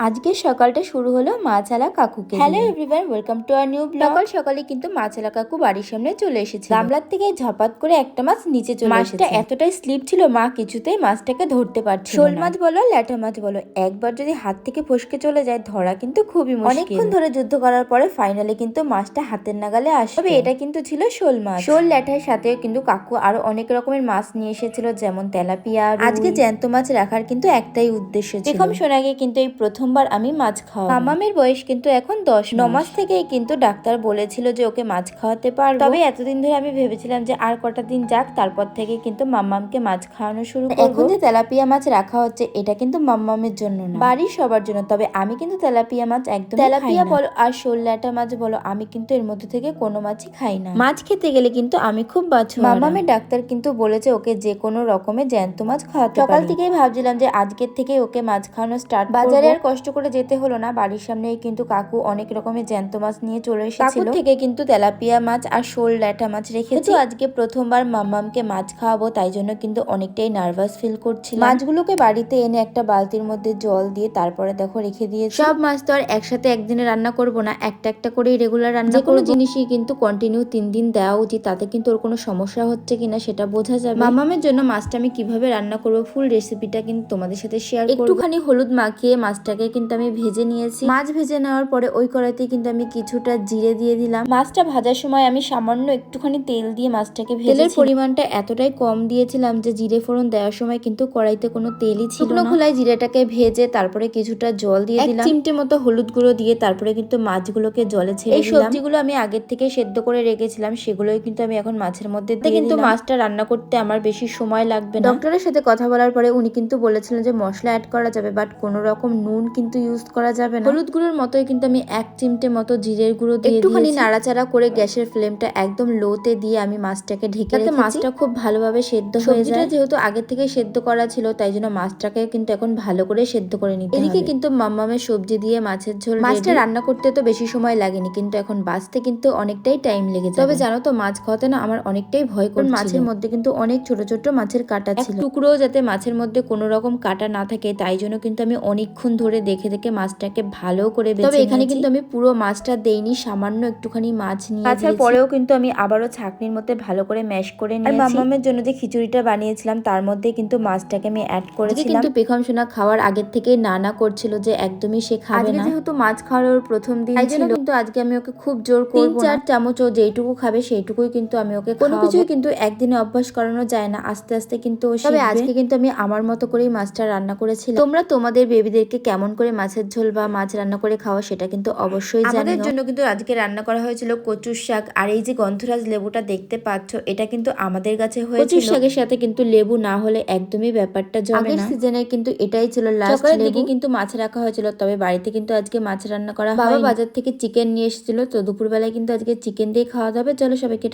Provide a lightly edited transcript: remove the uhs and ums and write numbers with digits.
আজকের সকালটা শুরু হলো মাছালা কাকুকে। Hello everyone, welcome to our new blog. সকাল সকালে কিন্তু মাছালা কাকু বাড়ির সামনে চলে এসেছে। গামলার থেকে ঝপাত করে একটা মাছ নিচে চলে এসেছে। মাছটা এতটাই স্লিপ ছিল, মা কিছুতেই মাছটাকে ধরতে পারছিল না। শোল মাছ বলো ল্যাটা মাছ বলো, একবার যদি হাত থেকে ফসকে চলে যায় ধরা কিন্তু খুবই মুশকিল। অনেকক্ষণ ধরে যুদ্ধ করার পরে ফাইনালি কিন্তু মাছটা হাতের নাগালে আসে। তবে এটা কিন্তু ছিল শোল মাছ। শোল ল্যাটার সাথেও কিন্তু কাকু আরো অনেক রকমের মাছ নিয়ে এসেছিল, যেমন তেলাপিয়া। আজকে জ্যান্ত মাছ রাখার কিন্তু একটাই উদ্দেশ্য ছিল। প্রথম সোনাকে কিন্তু এই প্রথমবার আমি মাছ খাওয়াবো। মামামের বয়স কিন্তু এখন 10 মাস থেকেই কিন্তু ডাক্তার বলেছিল যে ওকে মাছ খাওয়াতে পারবো। তবে এতদিন ধরে আমি ভেবেছিলাম যে আর কটা দিন যাক, তারপর থেকে কিন্তু মাম্মামকে মাছ খাওয়ানো শুরু করব। এখন যে তেলাপিয়া মাছ রাখা হচ্ছে এটা কিন্তু মাম্মামের জন্য না, বাড়ির সবার জন্য। তবে আমি কিন্তু তেলাপিয়া মাছ একদম তেলাপিয়া বলো আর শোল ল্যাটা মাছ বলো, আমি কিন্তু এর মধ্যে থেকে কোনো মাছই খাই না। মাছ খেতে গেলে কিন্তু আমি খুব বাছু। মাম্মামের ডাক্তার কিন্তু বলেছে ওকে যে কোনো রকমের জ্যান্ত মাছ খাওয়াতে পারি। সকাল থেকেই ভাবছিলাম যে আজকের থেকে ওকে মাছ খাওয়ানো স্টার্ট। বাজারে আর কষ্ট করে যেতে হলো না, বাড়ির সামনেই কিন্তু কাকু অনেক রকমের জ্যান্ত মাছ নিয়ে চলে এসেছিল। কাকু থেকে কিন্তু তেলাপিয়া মাছ আর শোল ল্যাটা মাছ রেখেছি। আজকে প্রথমবার মাম্মামকে মাছ খাওয়াবো, তাই জন্য কিন্তু অনেকটাই নার্ভাস ফিল করছিলাম। মাছগুলোকে বাড়িতে এনে একটা বালতির মধ্যে জল দিয়ে তারপরে দেখো রেখে দিয়েছি। সব মাছ তো আর একসাথে একদিনে রান্না করব না, একটা একটা করেই রেগুলার রান্না করব। কোনো জিনিসই কিন্তু কন্টিনিউ 3 দিন দেওয়া উচিত, তাতে কিন্তু ওর কোনো সমস্যা হচ্ছে কিনা সেটা বোঝা যাবে। মাম্মামের জন্য মাছটা আমি কিভাবে রান্না করব ফুল রেসিপিটা কিন্তু তোমাদের সাথে শেয়ার করব। একটুখানি হলুদ মাখিয়ে মাছটাকে কিন্তু আমি ভেজে নিয়েছি। মাছ ভেজে নেওয়ার পরে ওই কড়াইতে কিন্তু আমি কিছুটা জিরে দিয়ে দিলাম। মাছটা ভাজার সময় আমি সামান্য একটুখানি তেল দিয়ে মাছটাকে ভেজেছি। তেলের পরিমাণটা এতটাই কম দিয়েছিলাম যে জিরে ফোড়ন দেওয়ার সময় কিন্তু কড়াইতে কোনো তেলই ছিল না। শুকনো খোলায় জিরেটাকে ভেজে তারপরে কিছুটা জল দিয়ে দিলাম, 1 চিমটে মতো হলুদ গুঁড়ো দিয়ে তারপরে কিন্তু মাছগুলোকে জলে ছেড়ে দিলাম। এই সবজিগুলো আমি আগের থেকে সেদ্ধ করে রেখেছিলাম, সেগুলোই কিন্তু আমি এখন মাছের মধ্যে দিয়ে দিলাম। কিন্তু মাছটা রান্না করতে আমার বেশি সময় লাগবে না। ডক্টরের সাথে কথা বলার পরে উনি কিন্তু বলেছিলেন যে মশলা অ্যাড করা যাবে, বাট কোনো রকম নুন কিন্তু ইউজ করা যাবে না। হলুদ গুঁড়োর মতোই কিন্তু আমি 1 চিমটে মতো জিরের গুঁড়ো দিয়ে একটুখানি নাড়াচাড়া করে গ্যাসের ফ্লেমটা একদম লোতে দিয়ে আমি মাছটাকে ঢেকে রেখেছি, মাছটা খুব ভালোভাবে সেদ্ধ হয়ে যায়। যেহেতু আগে থেকে সেদ্ধ করা ছিল, তাই জন্য মাছটাকে কিন্তু এখন ভালো করে সেদ্ধ করে নিতে হবে। এদিকে কিন্তু মাম্মামের সবজি দিয়ে মাছের ঝোল। মাছটা রান্না করতে তো বেশি সময় লাগেনি, কিন্তু এখন বাছতে কিন্তু অনেকটাই টাইম লেগে যাবে। তবে জানো তো মাছ খাওয়াতে না আমার অনেকটাই ভয় করছিল। মাছের মধ্যে কিন্তু অনেক ছোট ছোট মাছের কাঁটা ছিল, টুকরো যাতে মাছের মধ্যে কোনো রকম কাঁটা না থাকে, তাই জন্য কিন্তু আমি অনেকক্ষণ ধরে দেখে দেখে মাছটাকে ভালো করে বেছে নিয়েছি। তবে এখানে কিন্তু আমি পুরো মাছটা দেইনি, সামান্য একটুখানি মাছ নিয়ে দিয়েছি। পরেও কিন্তু আমি আবারও ছাঁকনির মধ্যে ভালো করে ম্যাশ করে নিয়েছি। আর মাম্মামের জন্য যে খিচুড়িটা বানিয়েছিলাম তার মধ্যে কিন্তু মাছটাকে আমি অ্যাড করেছিলাম। কিন্তু পেখম সোনা খাওয়ার আগের থেকেই না করছিল যে একদমই সে খাবে না। যেহেতু মাছ খাওয়ার প্রথম দিন ছিল, কিন্তু আজকে আমি ওকে খুব জোর করব না। 3-4 চামচ ও যেইটুকু খাবে সেইটুকুই কিন্তু আমি ওকে খাওয়াবো। কোনো কিছুই কিন্তু একদিনে অভ্যাস করানো যায় না, আস্তে আস্তে কিন্তু ও শিখবে। তবে আজকে কিন্তু আমি আমার মতো করেই মাছটা রান্না করেছিলাম। তোমরা তোমাদের বেবিদেরকে কেমন করে মাছের ঝোল বা মাছ রান্না করে খাওয়া সেটা কিন্তু অবশ্যই জানিও। আমাদের জন্য কিন্তু আজকে রান্না করা হয়েছিল কচুর শাক, আর এই যে গন্ধরাজ লেবুটা দেখতে পাচ্ছ, এটা কিন্তু আমাদের কাছে হয়েছিল। কচুর শাকের সাথে কিন্তু লেবু না হলে একদমই ব্যাপারটা জমে না। আগের সিজনে কিন্তু এটাই ছিল লাস্ট। সকালের দিকে কিন্তু মাছ রাখা হয়েছিল, তবে বাড়িতে কিন্তু আজকে মাছ রান্না করা হয়। বাবা বাজার থেকে চিকেন নিয়ে এসেছিল, তো দুপুরবেলায় কিন্তু আজকে চিকেন দিয়ে খাওয়া দাওয়া হবে। চলো সবাইকে